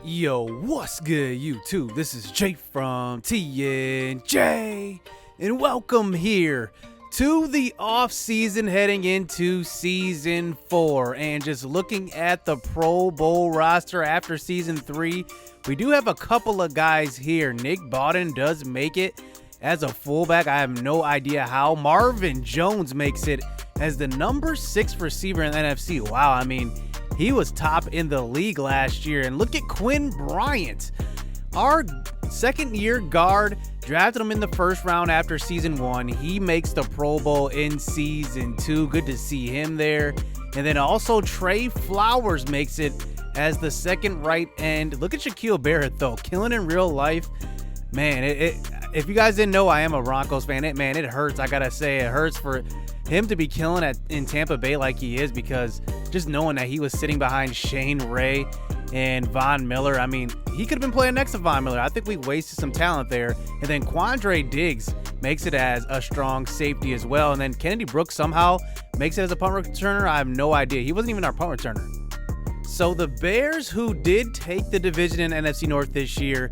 Yo, what's good, YouTube? This is Jay from TNJ, and welcome here to the off-season heading into Season 4. And just looking at the Pro Bowl roster after Season 3, we do have a couple of guys here. Nick Bawden does make it as a fullback. I have no idea how. Marvin Jones makes it as the number 6 receiver in the NFC. Wow, I mean, he was top in the league last year. And look at Quinn Bryant, our second-year guard. Drafted him in the first round after Season 1. He makes the Pro Bowl in Season 2. Good to see him there. And then also Trey Flowers makes it as the second right end. Look at Shaquille Barrett, though, killing in real life. Man, if you guys didn't know, I am a Broncos fan. It hurts. I gotta say, it hurts for him to be killing in Tampa Bay like he is, because just knowing that he was sitting behind Shane Ray and Von Miller, I mean, he could have been playing next to Von Miller. I think we wasted some talent there. And then Quandre Diggs makes it as a strong safety as well. And then Kennedy Brooks somehow makes it as a punt returner. I have no idea. He wasn't even our punt returner. So the Bears, who did take the division in NFC North this year,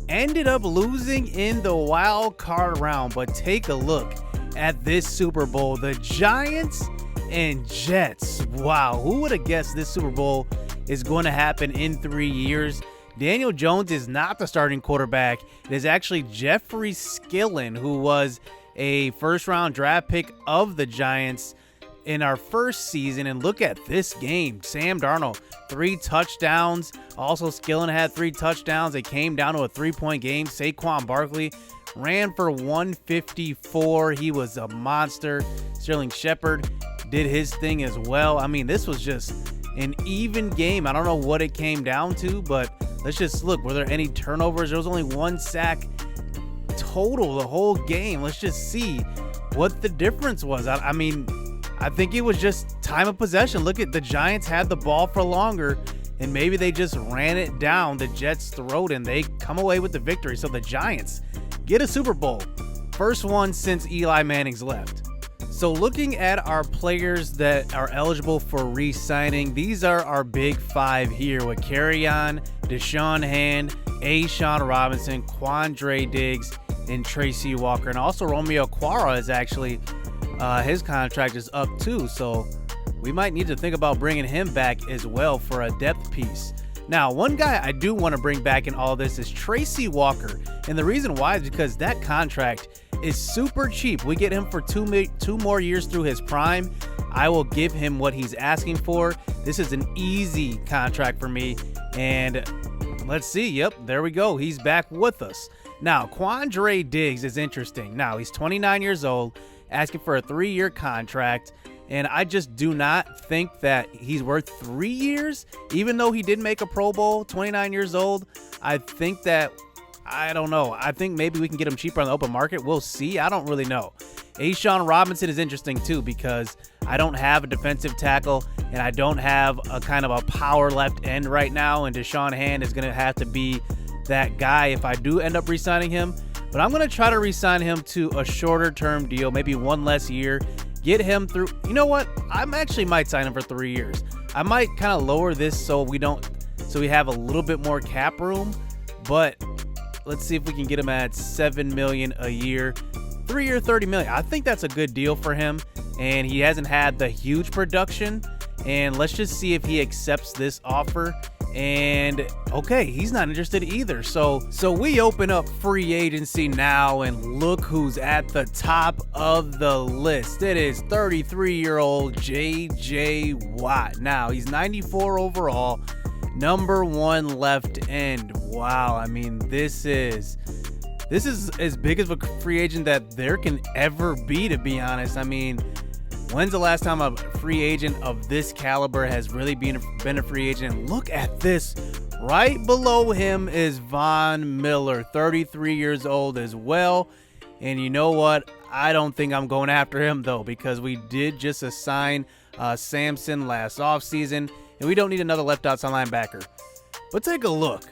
ended up losing in the wild card round. But take a look at this Super Bowl. The Giants and Jets. Wow, who would have guessed this Super Bowl is going to happen in 3 years? Daniel Jones is not the starting quarterback. It is actually Jeffrey Skillen, who was a first-round draft pick of the Giants in our first season. And look at this game. Sam Darnold, 3 touchdowns. Also, Skillen had 3 touchdowns. It came down to a 3-point game. Saquon Barkley ran for 154. He was a monster. Sterling Shepard did his thing as well. I mean, this was just an even game. I don't know what it came down to, but let's just look. Were there any turnovers? There was only 1 sack total the whole game. Let's just see what the difference was. I mean, I think it was just time of possession. Look at the Giants had the ball for longer, and maybe they just ran it down the Jets' throat, and they come away with the victory. So the Giants get a Super Bowl. First one since Eli Manning's left. So looking at our players that are eligible for re-signing, these are our big 5 here with Kerryon, Deshaun Hand, A'Shawn Robinson, Quandre Diggs, and Tracy Walker. And also Romeo Okwara is actually, his contract is up too. So we might need to think about bringing him back as well for a depth piece. Now, one guy I do want to bring back in all this is Tracy Walker. And the reason why is because that contract is super cheap. We get him for 2 more years through his prime. I will give him what he's asking for. This is an easy contract for me. And let's see. Yep, there we go. He's back with us. Now, Quandre Diggs is interesting. Now, he's 29 years old, asking for a 3-year contract. And I just do not think that he's worth 3 years, even though he did make a Pro Bowl, 29 years old. I think that, I don't know. I think maybe we can get him cheaper on the open market. We'll see. I don't really know. A'Shawn Robinson is interesting too, because I don't have a defensive tackle and I don't have a kind of a power left end right now. And Deshaun Hand is going to have to be that guy if I do end up re-signing him. But I'm going to try to re-sign him to a shorter term deal, maybe 1 less year. Get him through. You know what? I actually might sign him for 3 years. I might kind of lower this so we have a little bit more cap room. But let's see if we can get him at $7 million a year. 3 year, $30 million. I think that's a good deal for him. And he hasn't had the huge production. And let's just see if he accepts this offer. And okay, he's not interested either. So we open up free agency now, and look who's at the top of the list. It is 33-year-old J.J. Watt. Now, he's 94 overall, number 1 left end. Wow, I mean, this is as big of a free agent that there can ever be, to be honest. I mean, when's the last time a free agent of this caliber has really been a free agent? Look at this. Right below him is Von Miller, 33 years old as well. And you know what? I don't think I'm going after him, though, because we did just assign Samson last offseason, and we don't need another left outside linebacker. But take a look.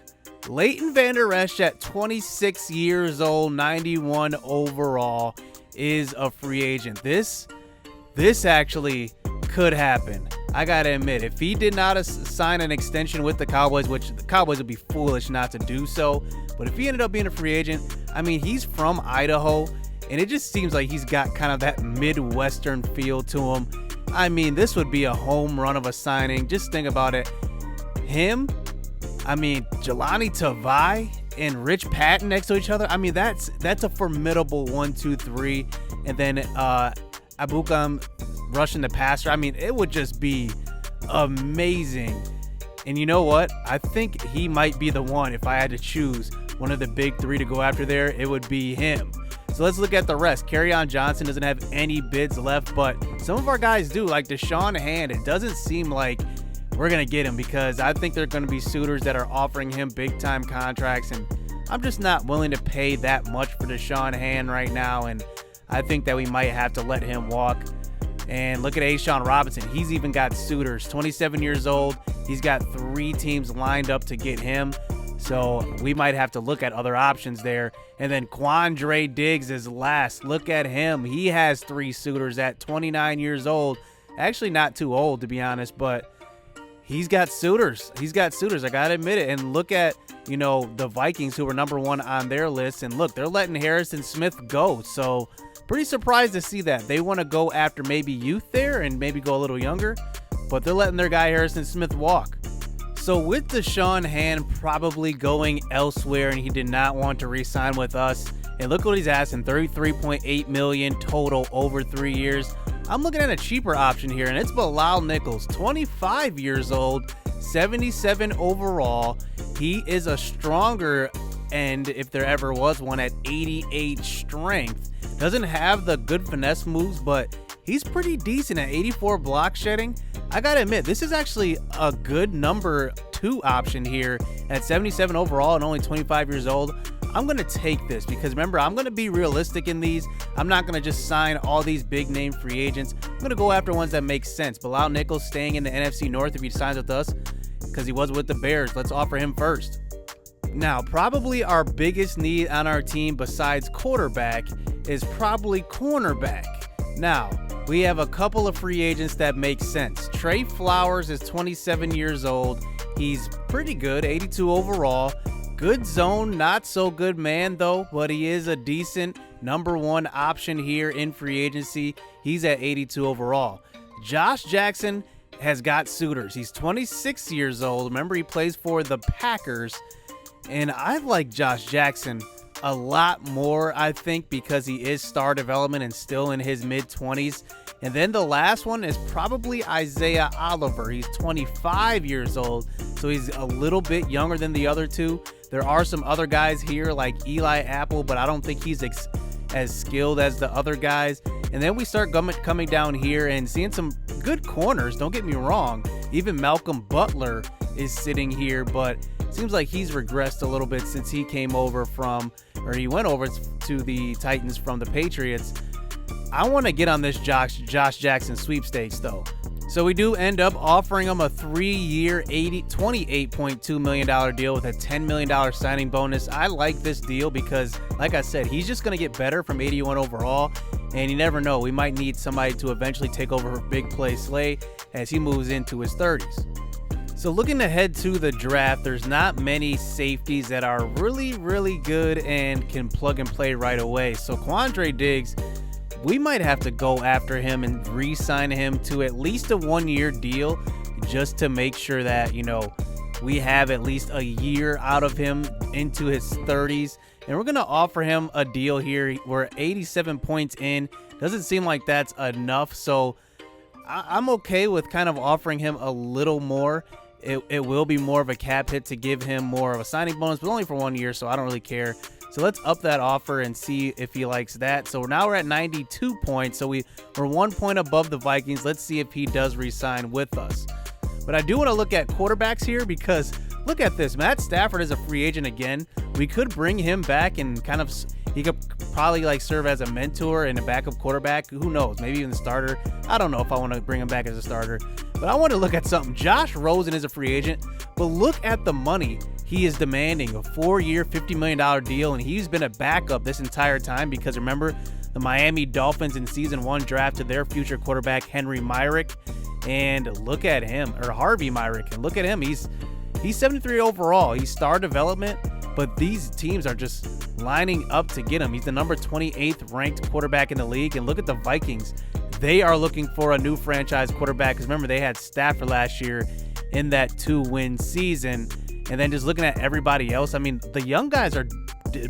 Leighton Vander Esch at 26 years old, 91 overall, is a free agent. This actually could happen. I gotta admit, if he did not sign an extension with the Cowboys, which the Cowboys would be foolish not to do so, but if he ended up being a free agent, I mean, he's from Idaho, and it just seems like he's got kind of that Midwestern feel to him. I mean, this would be a home run of a signing. Just think about it. Him, I mean, Jelani Tavai and Rich Patton next to each other. I mean, that's a formidable 1-2-3. And then Abukam rushing the passer. I mean, it would just be amazing. And you know what? I think he might be the one. If I had to choose one of the big three to go after there, it would be him. So let's look at the rest. Kerryon Johnson doesn't have any bids left, but some of our guys do, like Deshaun Hand. It doesn't seem like we're going to get him because I think there are going to be suitors that are offering him big-time contracts, and I'm just not willing to pay that much for Deshaun Hand right now, and I think that we might have to let him walk. And look at A'Shawn Robinson. He's even got suitors. 27 years old. He's got 3 teams lined up to get him. So we might have to look at other options there. And then Quandre Diggs is last. Look at him. He has 3 suitors at 29 years old. Actually not too old, to be honest, but he's got suitors. I got to admit it. And look at, the Vikings, who were number 1 on their list. And look, they're letting Harrison Smith go. So pretty surprised to see that. They want to go after maybe youth there and maybe go a little younger, but they're letting their guy Harrison Smith walk. So with Deshaun Hand probably going elsewhere, and he did not want to re-sign with us, and look what he's asking, $33.8 million total over 3 years. I'm looking at a cheaper option here, and it's Bilal Nichols, 25 years old, 77 overall. He is a stronger end, if there ever was one, at 88 strength. Doesn't have the good finesse moves, but he's pretty decent at 84 block shedding. I gotta admit, this is actually a good number 2 option here at 77 overall and only 25 years old. I'm gonna take this because remember, I'm gonna be realistic in these. I'm not gonna just sign all these big name free agents. I'm gonna go after ones that make sense. Bilal Nichols staying in the NFC North if he signs with us because he was with the Bears. Let's offer him first. Now, probably our biggest need on our team besides quarterback is probably cornerback. Now, we have a couple of free agents that make sense. Trey Flowers is 27 years old. He's pretty good, 82 overall. Good zone, not so good man though, but he is a decent number 1 option here in free agency. He's at 82 overall. Josh Jackson has got suitors. He's 26 years old. Remember, he plays for the Packers. And I like Josh Jackson a lot more, I think, because he is star development and still in his mid-20s. And then the last one is probably Isaiah Oliver. He's 25 years old, so he's a little bit younger than the other 2. There are some other guys here like Eli Apple, but I don't think he's as skilled as the other guys. And then we start coming down here and seeing some good corners. Don't get me wrong. Even Malcolm Butler is sitting here, but seems like he's regressed a little bit since he came over he went over to the Titans from the Patriots. I want to get on this Josh Jackson sweepstakes though. So we do end up offering him a 3-year, $28.2 million deal with a $10 million signing bonus. I like this deal because, like I said, he's just going to get better from 81 overall. And you never know, we might need somebody to eventually take over for Big Play Slay as he moves into his 30s. So looking ahead to the draft, there's not many safeties that are really, really good and can plug and play right away. So Quandre Diggs, we might have to go after him and re-sign him to at least a 1-year deal just to make sure that, we have at least a year out of him into his 30s. And we're going to offer him a deal here. We're 87 points in. Doesn't seem like that's enough. So I'm okay with kind of offering him a little more. It will be more of a cap hit to give him more of a signing bonus, but only for 1 year, so I don't really care. So let's up that offer and see if he likes that. So now we're at 92 points, so we're 1 point above the Vikings. Let's see if he does re-sign with us. But I do want to look at quarterbacks here because look at this. Matt Stafford is a free agent again. We could bring him back and he could probably serve as a mentor and a backup quarterback. Who knows? Maybe even the starter. I don't know if I want to bring him back as a starter. But I want to look at something. Josh Rosen is a free agent, but look at the money. he is demanding a 4-year, $50 million deal, and he's been a backup this entire time because remember, the Miami Dolphins in season 1 drafted their future quarterback, Henry Myrick, and look at him, or Harvey Myrick, and look at him. He's 73 overall. He's star development, but these teams are just lining up to get him. He's the number 28th ranked quarterback in the league, and look at the Vikings. They are looking for a new franchise quarterback because remember, they had Stafford last year in that 2-win season. And then just looking at everybody else, I mean, the young guys are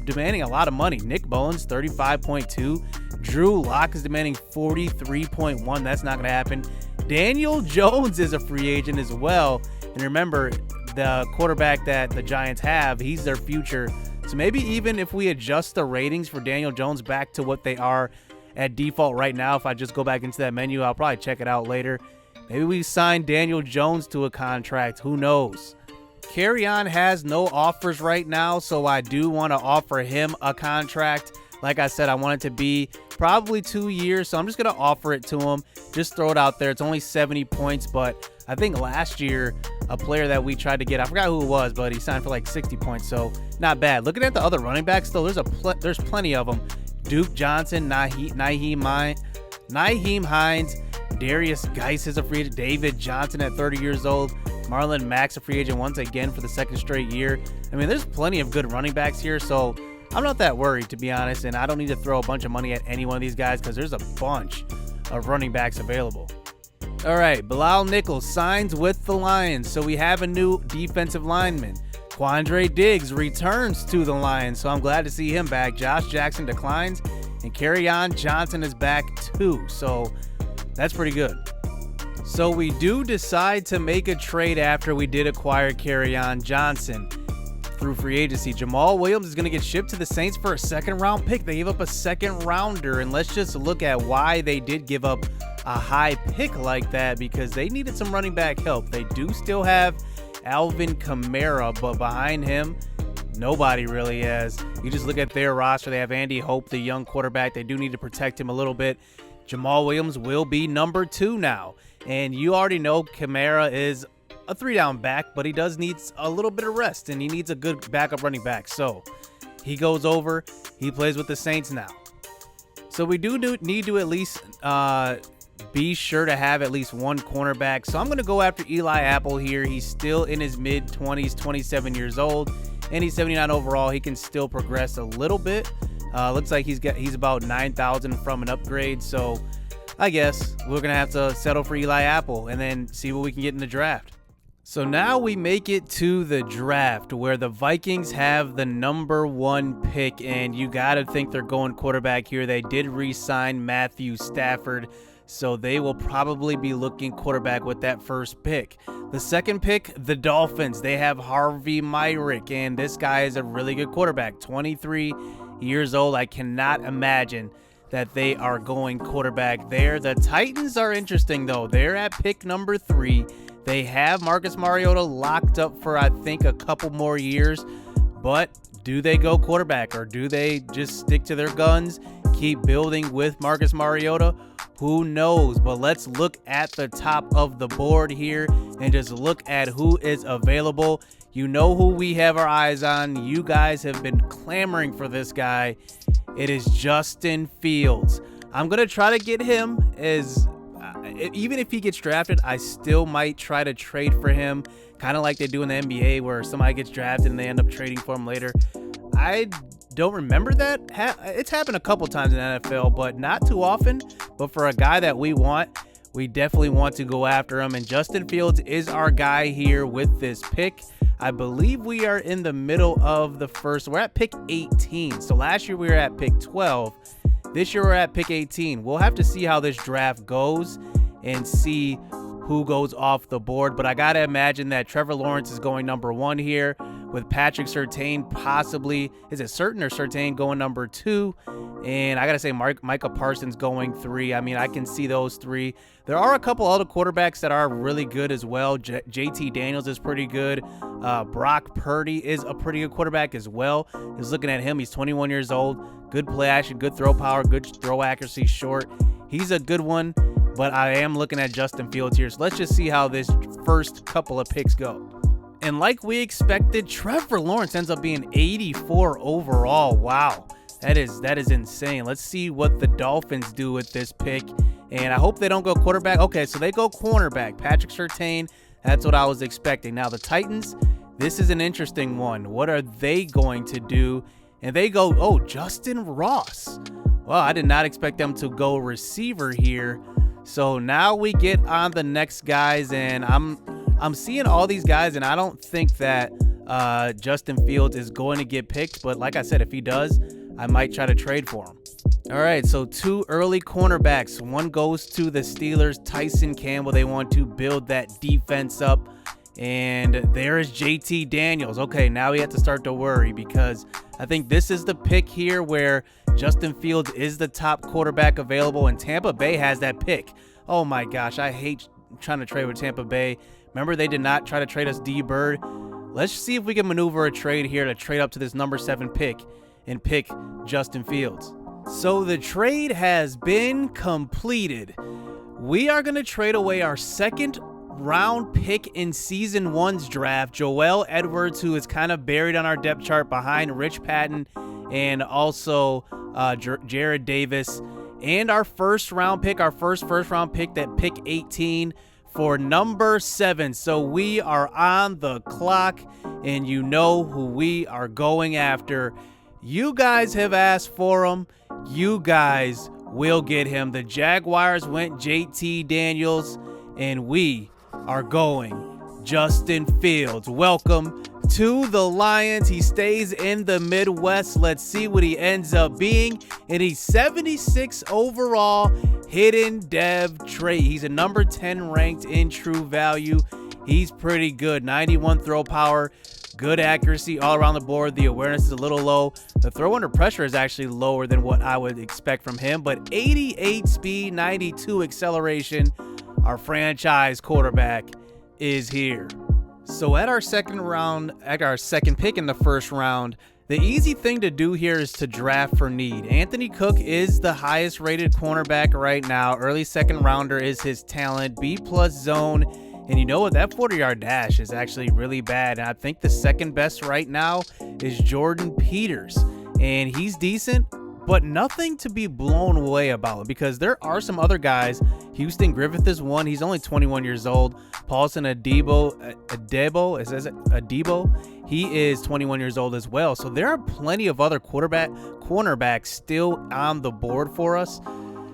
demanding a lot of money. Nick Mullins, 35.2. Drew Lock is demanding 43.1. That's not going to happen. Daniel Jones is a free agent as well. And remember, the quarterback that the Giants have, he's their future. So maybe even if we adjust the ratings for Daniel Jones back to what they are at default right now, if I just go back into that menu, I'll probably check it out later. Maybe we sign Daniel Jones to a contract. Who knows? Kerryon has no offers right now, so I do want to offer him a contract. Like I said, I want it to be probably 2 years, so I'm just going to offer it to him. Just throw it out there. It's only 70 points, but I think last year a player that we tried to get, I forgot who it was, but he signed for like 60 points, so not bad. Looking at the other running backs, though, there's plenty of them. Duke Johnson, Nyheim Hines, Darius Geis is a free agent. David Johnson at 30 years old. Marlon Mack's a free agent once again for the 2nd straight year. I mean, there's plenty of good running backs here, so I'm not that worried, to be honest, and I don't need to throw a bunch of money at any one of these guys because there's a bunch of running backs available. All right, Bilal Nichols signs with the Lions, so we have a new defensive lineman. Quandre Diggs returns to the Lions, so I'm glad to see him back. Josh Jackson declines, and Kerryon Johnson is back too, so that's pretty good. So we do decide to make a trade after we did acquire Kerryon Johnson through free agency. Jamal Williams is going to get shipped to the Saints for a 2nd-round pick. They gave up a 2nd-rounder, and let's just look at why they did give up a high pick like that, because they needed some running back help. They do still have Alvin Kamara, but behind him, nobody really has. You just look at their roster. They have Andy Hope, the young quarterback. They do need to protect him a little bit. Jamal Williams will be number 2 now. And you already know Kamara is a 3-down back, but he does need a little bit of rest, and he needs a good backup running back. So he goes over. He plays with the Saints now. So we do need to at least be sure to have at least one cornerback. So I'm going to go after Eli Apple here. He's still in his mid-20s, 27 years old, and he's 79 overall. He can still progress a little bit. Looks like he's about 9,000 from an upgrade. So I guess we're going to have to settle for Eli Apple and then see what we can get in the draft. So now we make it to the draft where the Vikings have the number 1 pick, and you got to think they're going quarterback here. They did re-sign Matthew Stafford, so they will probably be looking quarterback with that first pick. The 2nd pick, the Dolphins. They have Harvey Myrick, and this guy is a really good quarterback, 23 years old. I cannot imagine that they are going quarterback there. The Titans are interesting, though. They're at pick number 3. They have Marcus Mariota locked up for, I think, a couple more years. But do they go quarterback, or do they just stick to their guns, keep building with Marcus Mariota? Who knows? But let's look at the top of the board here and just look at who is available. You know who we have our eyes on. You guys have been clamoring for this guy. It is Justin Fields. I'm going to try to get him as even if he gets drafted, I still might try to trade for him, kind of like they do in the NBA where somebody gets drafted and they end up trading for him later. I don't remember that. It's happened a couple times in the NFL, but not too often. But for a guy that we want, we definitely want to go after him. And Justin Fields is our guy here with this pick. I believe we are in the middle of the first. We're at pick 18. So last year we were at pick 12. This year we're at pick 18. We'll have to see how this draft goes and see who goes off the board. But I got to imagine that Trevor Lawrence is going number 1 here, with Patrick Surtain possibly, is it Surtain or Surtain going number 2? And I got to say Micah Parsons going 3. I mean, I can see those 3. There are a couple other quarterbacks that are really good as well. JT Daniels is pretty good. Brock Purdy is a pretty good quarterback as well. Just looking at him, he's 21 years old. Good play action, good throw power, good throw accuracy, short. He's a good one, but I am looking at Justin Fields here. So let's just see how this first couple of picks go. And like we expected, Trevor Lawrence ends up being 84 overall. Wow, that is insane. Let's see what the Dolphins do with this pick. And I hope they don't go quarterback. Okay, so they go cornerback. Patrick Surtain, that's what I was expecting. Now the Titans, this is an interesting one. What are they going to do? And they go, oh, Justin Ross. Well, I did not expect them to go receiver here. So now we get on the next guys, and I'm seeing all these guys, and I don't think that Justin Fields is going to get picked. But like I said, if he does, I might try to trade for him. All right, so 2 early cornerbacks. One goes to the Steelers, Tyson Campbell. They want to build that defense up. And there is JT Daniels. Okay, now we have to start to worry because I think this is the pick here where Justin Fields is the top quarterback available, and Tampa Bay has that pick. Oh my gosh, I hate trying to trade with Tampa Bay. Remember, they did not try to trade us D Bird. Let's see if we can maneuver a trade here to trade up to this number 7 pick and pick Justin Fields. So the trade has been completed. We are going to trade away our second round pick in season 1's draft, Joel Edwards, who is kind of buried on our depth chart behind Rich Patton and also Jared Davis, and our first round pick, our first round pick, that pick 18 for number 7. So we are on the clock, and you know who we are going after. You guys have asked for him. You guys will get him. The Jaguars went JT Daniels, and we are going Justin Fields. Welcome to the Lions. He stays in the Midwest. Let's see what he ends up being. And he's 76 overall, hidden dev trait. He's a number 10 ranked in true value. He's pretty good. 91 throw power, good accuracy all around the board. The awareness is a little low. The throw under pressure is actually lower than what I would expect from him, but 88 speed, 92 acceleration. Our franchise quarterback is here. So at our second pick in the first round, the easy thing to do here is to draft for need. Anthony Cook is the highest rated cornerback right now. Early second rounder is his talent, B+ zone. And you know what? That 40-yard dash is actually really bad. And I think the second best right now is Jordan Peters. And he's decent, but nothing to be blown away about, because there are some other guys. Houston Griffith is one. He's only 21 years old. Paulson Adebo, he is 21 years old as well. So there are plenty of other cornerbacks still on the board for us.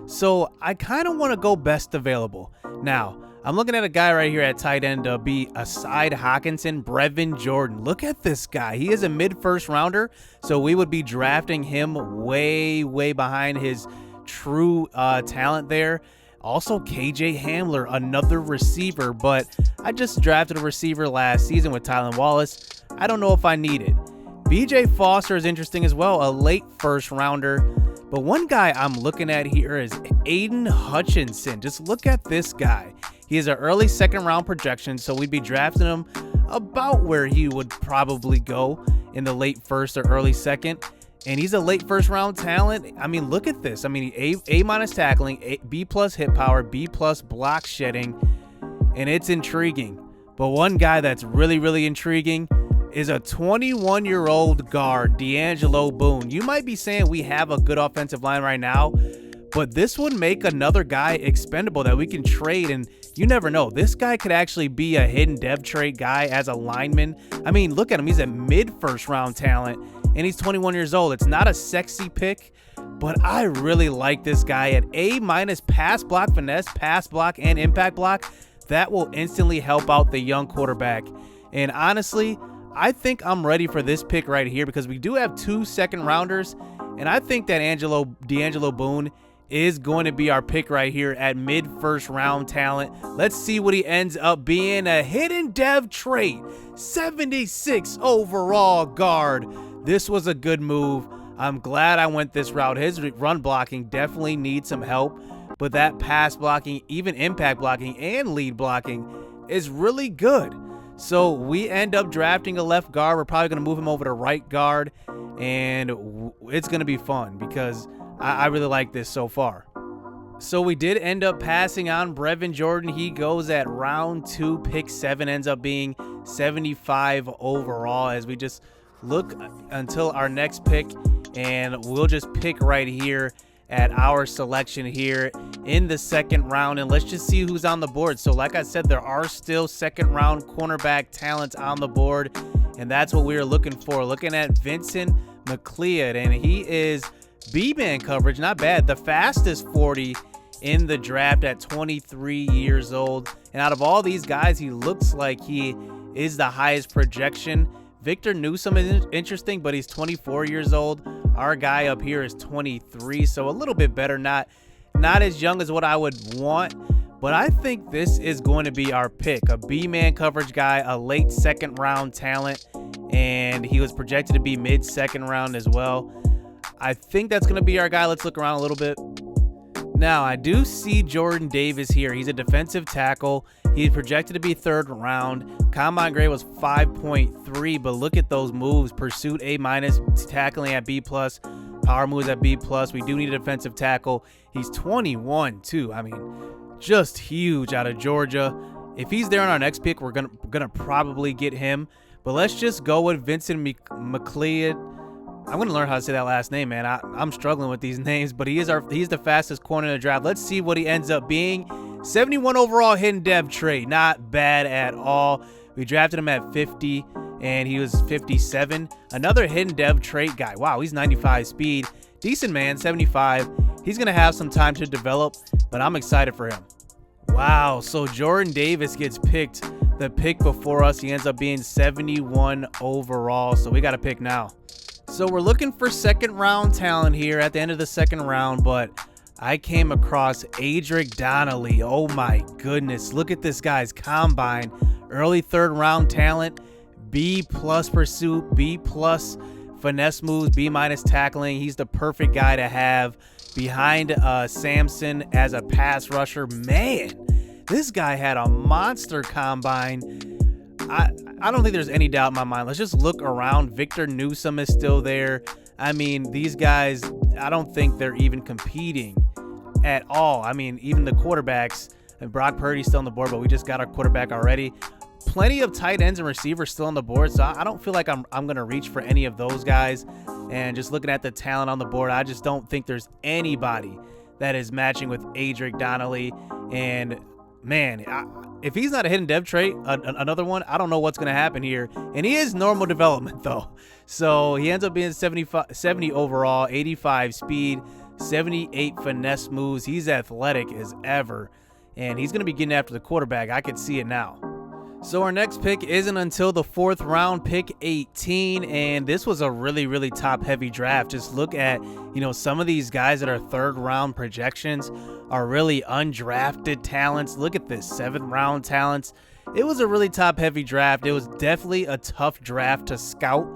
So I kind of want to go best available. Now, I'm looking at a guy right here at tight end, aside Hockenson, Brevin Jordan. Look at this guy. He is a mid-first rounder, so we would be drafting him way, way behind his true talent there. Also, KJ Hamler, another receiver, but I just drafted a receiver last season with Tylan Wallace. I don't know if I need it. BJ Foster is interesting as well, a late first rounder. But one guy I'm looking at here is Aiden Hutchinson. Just look at this guy. He is an early second round projection, so we'd be drafting him about where he would probably go in the late first or early second. And he's a late first round talent. I mean, look at this. I mean, A- tackling, B+ hit power, B+ block shedding, and it's intriguing. But one guy that's really, really intriguing is a 21-year-old guard, D'Angelo Boone. You might be saying we have a good offensive line right now, but this would make another guy expendable that we can trade, and you never know. This guy could actually be a hidden dev trait guy as a lineman. I mean, look at him. He's a mid-first round talent, and he's 21 years old. It's not a sexy pick, but I really like this guy at A- pass block, finesse, pass block, and impact block. That will instantly help out the young quarterback. And honestly, I think I'm ready for this pick right here, because we do have 2 second rounders, and I think that D'Angelo Boone is going to be our pick right here at mid-first round talent. Let's see what he ends up being. A hidden dev trait, 76 overall guard. This was a good move. I'm glad I went this route. His run blocking definitely needs some help, but that pass blocking, even impact blocking and lead blocking is really good. So we end up drafting a left guard. We're probably going to move him over to right guard, and it's going to be fun because I really like this so far. So we did end up passing on Brevin Jordan. He goes at round 2, pick 7, ends up being 75 overall, as we just look until our next pick, and we'll just pick right here at our selection here in the second round, and let's just see who's on the board. So like I said, there are still second round cornerback talents on the board, and that's what we were looking for. Looking at Vincent McLeod, and he is B-man coverage, not bad. The fastest 40 in the draft at 23 years old. And out of all these guys, he looks like he is the highest projection. Victor Newsome is interesting, but he's 24 years old. Our guy up here is 23, so a little bit better. Not as young as what I would want, but I think this is going to be our pick. A B-man coverage guy, a late second round talent, and he was projected to be mid-second round as well. I think that's going to be our guy. Let's look around a little bit. Now, I do see Jordan Davis here. He's a defensive tackle. He's projected to be third round. Combine grade was 5.3, but look at those moves. Pursuit A-, tackling at B+, power moves at B+. We do need a defensive tackle. He's 21 too. I mean, just huge out of Georgia. If he's there on our next pick, we're gonna probably get him. But let's just go with Vincent McLeod. I'm going to learn how to say that last name, man. I'm struggling with these names, but he's the fastest corner in the draft. Let's see what he ends up being. 71 overall hidden dev Trey. Not bad at all. We drafted him at 50, and he was 57. Another hidden dev trait guy. Wow, he's 95 speed. Decent man, 75. He's going to have some time to develop, but I'm excited for him. Wow, so Jordan Davis gets picked. The pick before us, he ends up being 71 overall, so we got to pick now. So we're looking for second round talent here at the end of the second round, but I came across Adric Donnelly. Oh my goodness. Look at this guy's combine. Early third round talent, B+ pursuit, B+ finesse moves, B- tackling. He's the perfect guy to have behind Samson as a pass rusher. Man, this guy had a monster combine. I don't think there's any doubt in my mind. Let's just look around. Victor Newsome is still there. I mean, these guys, I don't think they're even competing at all. I mean, even the quarterbacks, and Brock Purdy's still on the board, but we just got our quarterback already. Plenty of tight ends and receivers still on the board, so I don't feel like I'm going to reach for any of those guys. And just looking at the talent on the board, I just don't think there's anybody that is matching with Adric Donnelly. And man, if he's not a hidden dev trait, another one, I don't know what's going to happen here. And he is normal development, though. So he ends up being 70 overall, 85 speed, 78 finesse moves. He's athletic as ever. And he's going to be getting after the quarterback. I could see it now. So our next pick isn't until the fourth round, pick 18, and this was a really, really top-heavy draft. Just look at, some of these guys that are third-round projections are really undrafted talents. Look at this, seventh-round talents. It was a really top-heavy draft. It was definitely a tough draft to scout.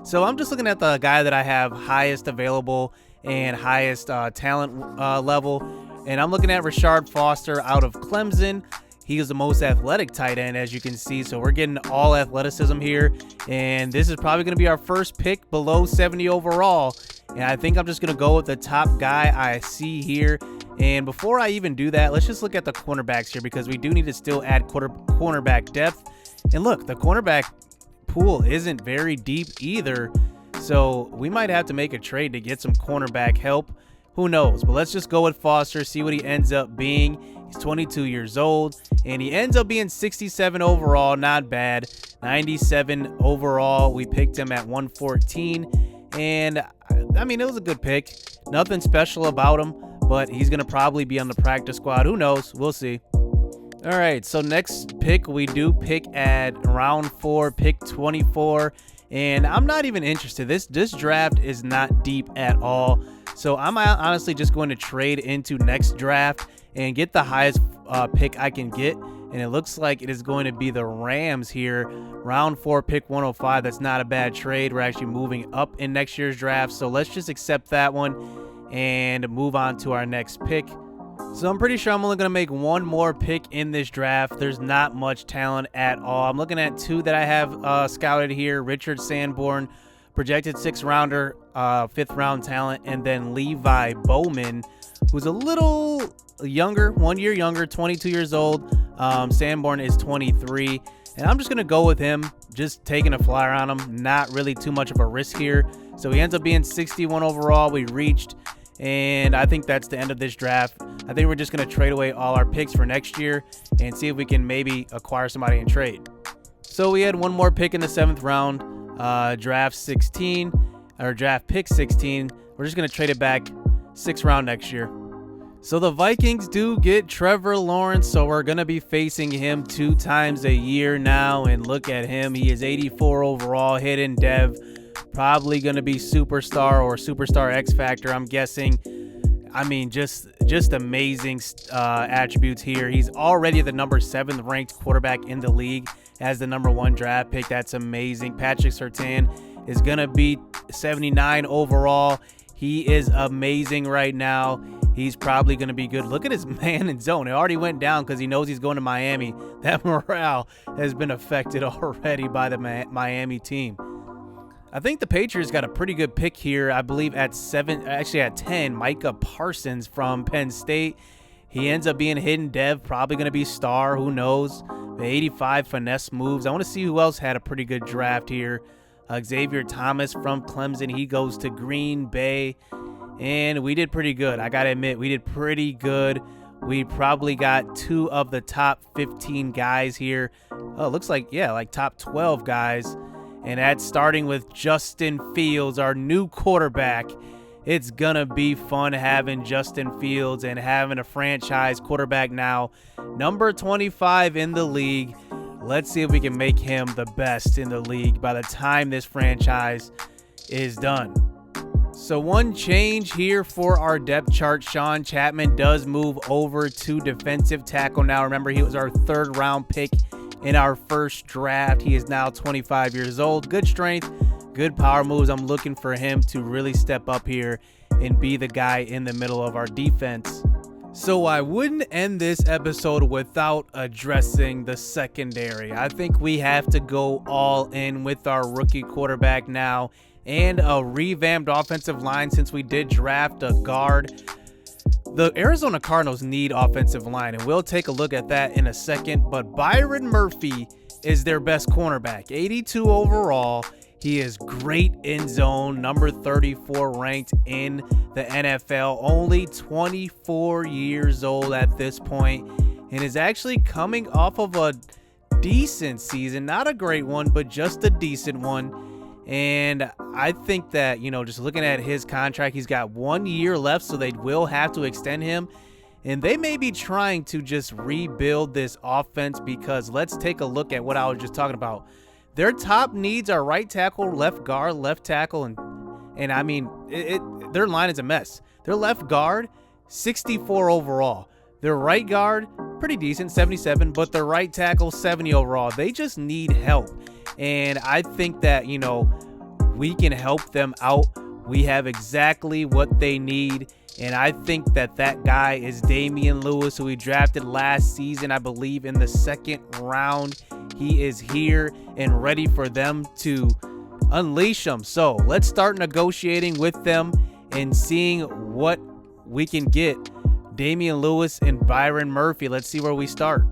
So I'm just looking at the guy that I have highest available and highest talent level, and I'm looking at Rashard Foster out of Clemson. He is the most athletic tight end, as you can see. So we're getting all athleticism here. And this is probably going to be our first pick below 70 overall. And I think I'm just going to go with the top guy I see here. And before I even do that, let's just look at the cornerbacks here, because we do need to still add cornerback depth. And look, the cornerback pool isn't very deep either. So we might have to make a trade to get some cornerback help. Who knows? But let's just go with Foster, see what he ends up being. He's 22 years old, and he ends up being 67 overall. Not bad. 97 overall. We picked him at 114, and I mean, it was a good pick. Nothing special about him, but he's going to probably be on the practice squad. Who knows? We'll see. All right, so next pick, we do pick at round 4, pick 24, and I'm not even interested. This draft is not deep at all. So I'm honestly just going to trade into next draft and get the highest pick I can get. And it looks like it is going to be the Rams here. Round 4, pick 105. That's not a bad trade. We're actually moving up in next year's draft. So let's just accept that one and move on to our next pick. So I'm pretty sure I'm only going to make one more pick in this draft. There's not much talent at all. I'm looking at 2 that I have scouted here. Richard Sanborn, projected 6th rounder, 5th round talent, and then Levi Bowman, who's a little younger, 1 year younger, 22 years old. Sanborn is 23. And I'm just going to go with him, just taking a flyer on him. Not really too much of a risk here. So he ends up being 61 overall. We reached. And I think that's the end of this draft. I think we're just going to trade away all our picks for next year and see if we can maybe acquire somebody in trade. So we had one more pick in the 7th round, draft pick 16. We're just going to trade it back 6th round next year. So the Vikings do get Trevor Lawrence, so we're going to be facing him 2 times a year now. And look at him. He is 84 overall, hidden dev. Probably going to be superstar or superstar X Factor, I'm guessing. I mean, just amazing attributes here. He's already the number 7th ranked quarterback in the league as the number 1 draft pick. That's amazing. Patrick Surtain is going to be 79 overall. He is amazing right now. He's probably going to be good. Look at his man in zone. It already went down because he knows he's going to Miami. That morale has been affected already by the Miami team. I think the Patriots got a pretty good pick here. I believe at 10, Micah Parsons from Penn State. He ends up being hidden dev, probably going to be star. Who knows? The 85 finesse moves. I want to see who else had a pretty good draft here. Xavier Thomas from Clemson. He goes to Green Bay. And we did pretty good. I got to admit, we did pretty good. We probably got 2 of the top 15 guys here. Oh, looks like, yeah, like top 12 guys. And that's starting with Justin Fields, our new quarterback. It's going to be fun having Justin Fields and having a franchise quarterback now. Number 25 in the league. Let's see if we can make him the best in the league by the time this franchise is done. So one change here for our depth chart. Sean Chapman does move over to defensive tackle now. Remember, he was our 3rd round pick in our first draft. He is now 25 years old. Good strength, good power moves. I'm looking for him to really step up here and be the guy in the middle of our defense. So I wouldn't end this episode without addressing the secondary. I think we have to go all in with our rookie quarterback now and a revamped offensive line since we did draft a guard. The Arizona Cardinals need offensive line, and we'll take a look at that in a second. But Byron Murphy is their best cornerback, 82 overall. He is great in zone, number 34 ranked in the NFL, only 24 years old at this point, and is actually coming off of a decent season. Not a great one, but just a decent one. And I think that, just looking at his contract, he's got 1 year left, so they will have to extend him. And they may be trying to just rebuild this offense because let's take a look at what I was just talking about. Their top needs are right tackle, left guard, left tackle, and I mean, their line is a mess. Their left guard, 64 overall. Their right guard, pretty decent, 77, but their right tackle, 70 overall. They just need help. And I think that, we can help them out. We have exactly what they need. And I think that guy is Damian Lewis, who we drafted last season, I believe, in the 2nd round. He is here and ready for them to unleash him. So let's start negotiating with them and seeing what we can get. Damian Lewis and Byron Murphy. Let's see where we start.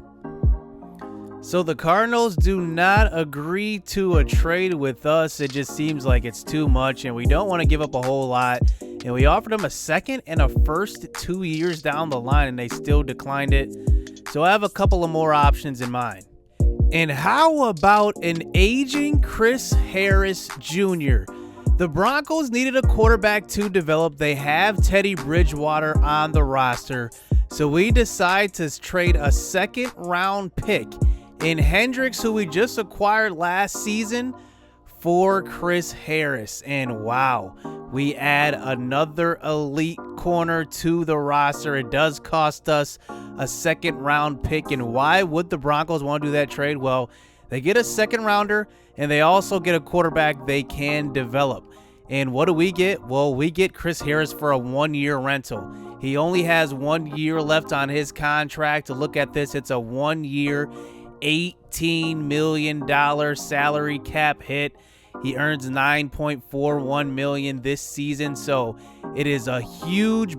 So the Cardinals do not agree to a trade with us. It just seems like it's too much, and we don't want to give up a whole lot. And we offered them a 2nd and a 1st 2 years down the line, and they still declined it. So I have a couple of more options in mind. And how about an aging Chris Harris Jr.? The Broncos needed a quarterback to develop. They have Teddy Bridgewater on the roster. So we decide to trade a 2nd round pick in Hendricks, who we just acquired last season, for Chris Harris. And wow, we add another elite corner to the roster. It does cost us a 2nd round pick. And why would the Broncos want to do that trade? Well, they get a 2nd rounder and they also get a quarterback they can develop. And what do we get? Well, we get Chris Harris for a 1 year rental. He only has 1 year left on his contract. To look at this, it's a 1 year, $18 million salary cap hit. He earns $9.41 million this season, so it is a huge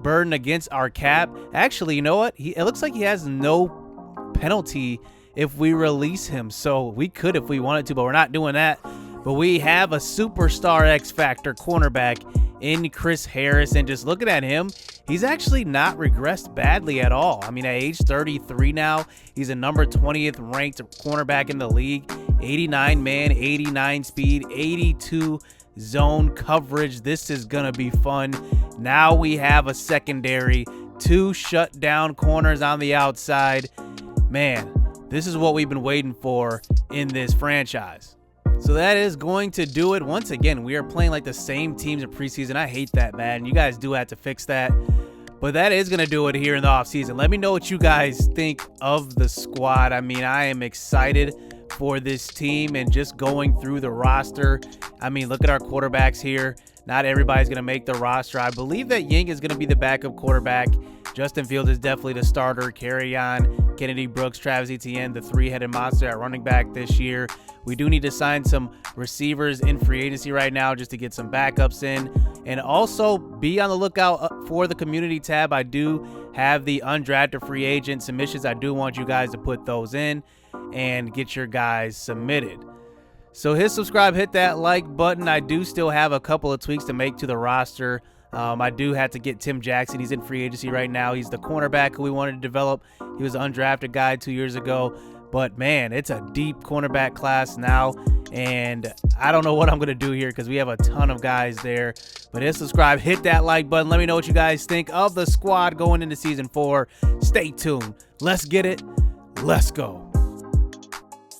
burden against our cap. Actually, you know what? It looks like he has no penalty if we release him. So we could if we wanted to, but we're not doing that. But we have a superstar X-Factor cornerback in Chris Harris. And just looking at him, he's actually not regressed badly at all. I mean, at age 33 now, he's a number 20th ranked cornerback in the league. 89 man, 89 speed, 82 zone coverage. This is going to be fun. Now we have a secondary, 2 shutdown corners on the outside. Man, this is what we've been waiting for in this franchise. So that is going to do it. Once again, we are playing like the same teams in preseason. I hate that, man. You guys do have to fix that. But that is going to do it here in the offseason. Let me know what you guys think of the squad. I mean, I am excited for this team and just going through the roster. I mean, look at our quarterbacks here. Not everybody's going to make the roster. I believe that Ying is going to be the backup quarterback. Justin Fields is definitely the starter. Kerryon, Kennedy Brooks, Travis Etienne, the 3-headed monster at running back this year. We do need to sign some receivers in free agency right now just to get some backups in. And also be on the lookout for the community tab. I do have the undrafted free agent submissions. I do want you guys to put those in and get your guys submitted. So hit subscribe, hit that like button. I do still have a couple of tweaks to make to the roster. I do have to get Tim Jackson. He's in free agency right now. He's the cornerback who we wanted to develop. He was an undrafted guy 2 years ago. But, man, it's a deep cornerback class now. And I don't know what I'm going to do here because we have a ton of guys there. But hit subscribe, hit that like button. Let me know what you guys think of the squad going into Season 4. Stay tuned. Let's get it. Let's go.